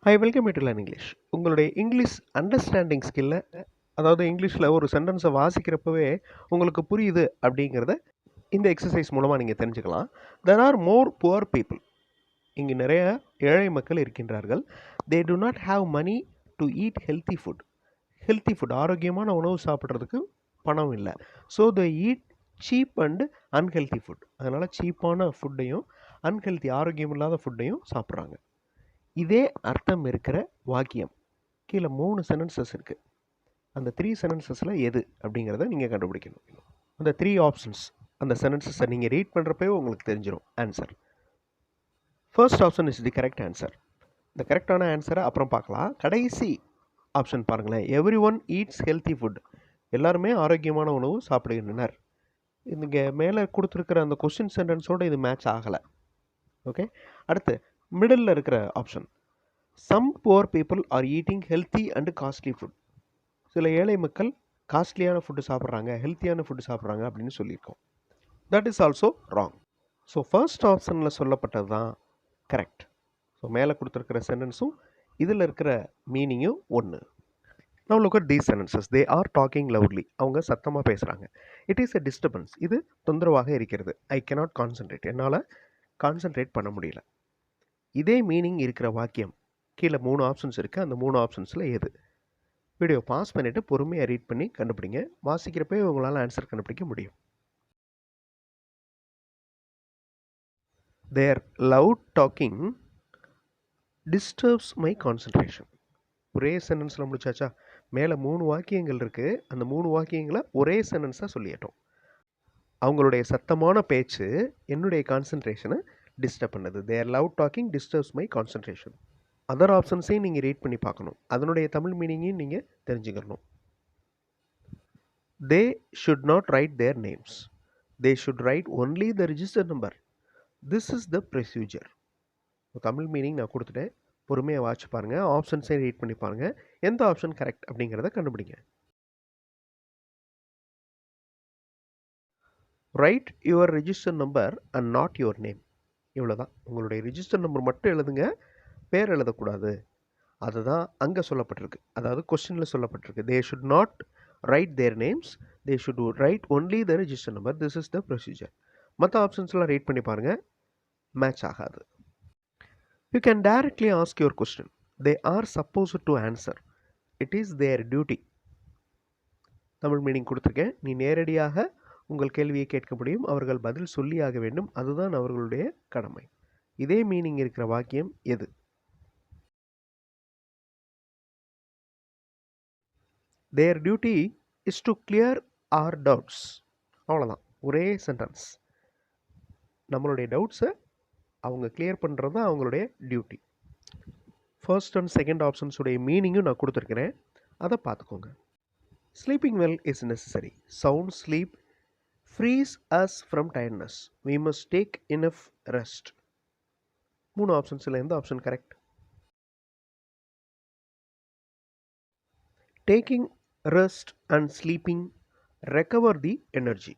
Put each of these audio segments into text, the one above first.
Hi, welcome to learn English. உங்களுடைய English understanding ஸ்கில்லை, அதாவது இங்கிலீஷில் ஒரு சென்டென்ஸை வாசிக்கிறப்பவே உங்களுக்கு புரியுது அப்படிங்கிறத இந்த எக்ஸசைஸ் மூலமாக நீங்கள் தெரிஞ்சுக்கலாம். There are more poor people. இங்கே நிறைய ஏழை மக்கள் இருக்கின்றார்கள். They do not have money to eat healthy food. Healthy food, ஆரோக்கியமான உணவு சாப்பிட்றதுக்கு பணம் இல்லை. So they eat cheap and unhealthy food. அதனால் சீப்பான ஃபுட்டையும் அன்ஹெல்த்தி, ஆரோக்கியம் இல்லாத ஃபுட்டையும் சாப்பிட்றாங்க. இதே அர்த்தம் இருக்கிற வாக்கியம் கீழே 3 சென்டென்சஸ் இருக்குது. அந்த 3 சென்டென்சஸில் எது அப்படிங்கிறத நீங்கள் கண்டுபிடிக்கணும். அந்த 3 ஆப்ஷன்ஸ், அந்த சென்டென்சஸை நீங்கள் ரீட் பண்ணுறப்பவே உங்களுக்கு தெரிஞ்சிடும் answer. First option is the correct answer. இந்த கரெக்டான ஆன்சரை அப்புறம் பார்க்கலாம். கடைசி ஆப்ஷன் பாருங்களேன், every one eats healthy food. எல்லாருமே ஆரோக்கியமான உணவு சாப்பிடுகின்றனர். இங்கே மேலே கொடுத்துருக்கிற அந்த கொஸ்டின் சென்டென்ஸோடு இது மேட்ச் ஆகலை. ஓகே, அடுத்து மிடில் இருக்கிற option, some poor people are eating healthy and costly food. சில ஏழை மக்கள் காஸ்ட்லியான ஃபுட்டு சாப்பிட்றாங்க, ஹெல்த்தியான ஃபுட்டு சாப்பிட்றாங்க அப்படின்னு சொல்லியிருக்கோம். That is also wrong. So first ஆப்ஷனில் சொல்லப்பட்டது தான் கரெக்ட். ஸோ மேலே கொடுத்துருக்கிற சென்டென்ஸும் இதில் இருக்கிற மீனிங்கும் ஒன்று. Now look at these sentences. They are talking loudly. அவங்க சத்தமாக பேசுகிறாங்க. It is a disturbance. இது தொந்தரவாக இருக்கிறது. I cannot concentrate. என்னால் கான்சன்ட்ரேட் பண்ண முடியல. இதே மீனிங் இருக்கிற வாக்கியம் கீழே 3 ஆப்ஷன்ஸ் இருக்குது. அந்த 3 ஆப்ஷன்ஸில் எது? வீடியோ பாஸ் பண்ணிவிட்டு பொறுமையாக ரீட் பண்ணி கண்டுபிடிங்க. வாசிக்கிறப்பே உங்களால் ஆன்சர் கண்டுபிடிக்க முடியும். Their loud talking disturbs my concentration. ஒரே சென்டென்ஸில் முடிச்சாச்சா? மேலே 3 வாக்கியங்கள் இருக்குது. அந்த 3 வாக்கியங்களை ஒரே சென்டென்ஸாக சொல்லிட்டோம். அவங்களுடைய சத்தமான பேச்சு என்னுடைய கான்சன்ட்ரேஷனை டிஸ்டர்ப் பண்ணுது. Their loud talking disturbs my concentration. Other ஆப்ஷன்ஸையும் நீங்கள் ரீட் பண்ணி பார்க்கணும். அதனுடைய தமிழ் மீனிங்கையும் நீங்கள் தெரிஞ்சுக்கணும். They should not write their names. They should write only the register number. This is the procedure. Tamil meaning நான் கொடுத்துட்டேன். பொறுமையாக வாட்ச் பாருங்கள். ஆப்ஷன்ஸையும் ரீட் பண்ணி பாருங்கள். எந்த ஆப்ஷன் கரெக்ட் அப்படிங்கிறத கண்டுபிடிங்க. Right your register number and not your name. இவ்வளோதான். உங்களுடைய ரிஜிஸ்டர் நம்பர் மட்டும் எழுதுங்க, பேர் எழுதக்கூடாது. அதுதான் அங்கே சொல்லப்பட்டிருக்கு, அதாவது கொஸ்டினில் சொல்லப்பட்டிருக்கு. They should not write their names, they should write only the register number. This is the procedure. மற்ற ஆப்ஷன்ஸ்லாம் ரீட் பண்ணி பாருங்கள், மேட்ச் ஆகாது. You can directly ask your question. They are suppose to answer. It is their duty. Tamil meaning கொடுத்துருக்கேன். நீ நேரடியாக உங்கள் கேள்வியை கேட்க முடியும், அவர்கள் பதில் சொல்லியாக வேண்டும். அதுதான் அவர்களுடைய கடமை. இதே மீனிங் இருக்கிற வாக்கியம் எது? Their duty is to clear our doubts. அவ்வளோதான், ஒரே சென்டென்ஸ். நம்மளுடைய டவுட்ஸை அவங்க கிளியர் பண்ணுறது தான் அவங்களுடைய டியூட்டி. ஃபர்ஸ்ட் அண்ட் செகண்ட் ஆப்ஷன்ஸுடைய மீனிங்கும் நான் கொடுத்துருக்கிறேன், அதை பார்த்துக்கோங்க. Sleeping well is necessary. Sound sleep frees us from tiredness. We must take enough rest. 3 ஆப்ஷன்ஸில் எந்த option correct? Taking rest and sleeping recover the energy.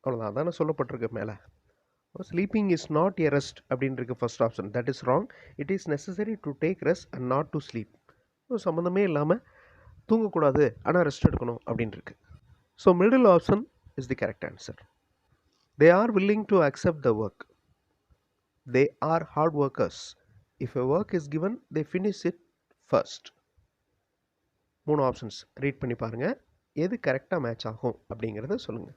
அவ்வளோதான், அதான சொல்லப்பட்டிருக்கு மேலே. Sleeping is not a rest அப்படின்னு இருக்கு first option. That is wrong. It is necessary to take rest and not to sleep. சம்மந்தமே இல்லாமல் தூங்கக்கூடாது, ஆனால் ரெஸ்ட் எடுக்கணும் அப்படின்னு இருக்கு. So middle option is the correct answer. They are willing to accept the work. They are hard workers. If a work is given, they finish it first. 3 options read பண்ணி பாருங்க, எது கரெக்டாக மேட்ச் ஆகும் அப்படிங்கிறத சொல்லுங்க.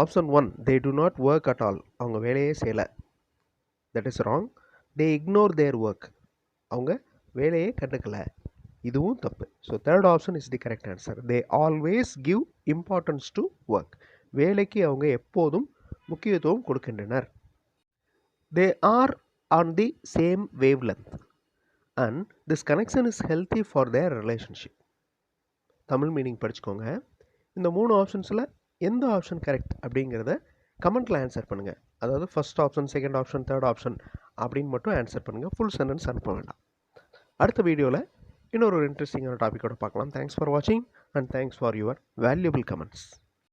Option 1, they do not work at all. அவங்க வேலையே செய்யலை. That is wrong. they ignore their work. அவங்க வேலையே கண்டுக்கலை. இதுவும் தப்பு. So third option is the correct answer. They always give importance to work. வேலைக்கு அவங்க எப்போதும் முக்கியத்துவம் கொடுக்கின்றனர். They are on the same wavelength and this connection is healthy for their relationship. Tamil meaning படிச்சுக்கோங்க. இந்த 3 ஆப்ஷன்ஸில் எந்த ஆப்ஷன் கரெக்ட் அப்படிங்கிறத கமெண்ட்டில் ஆன்சர் பண்ணுங்கள். அதாவது first option, second option, third option அப்படின்னு மட்டும் ஆன்சர் பண்ணுங்கள். ஃபுல் சென்டென்ஸ் அனுப்ப வேண்டாம். அடுத்த வீடியோவில் இன்னொரு இன்ட்ரெஸ்டிங்கான டாப்பிக்கோட பார்க்கலாம். தேங்க்ஸ் ஃபார் வாட்சிங் and thanks for your valuable comments.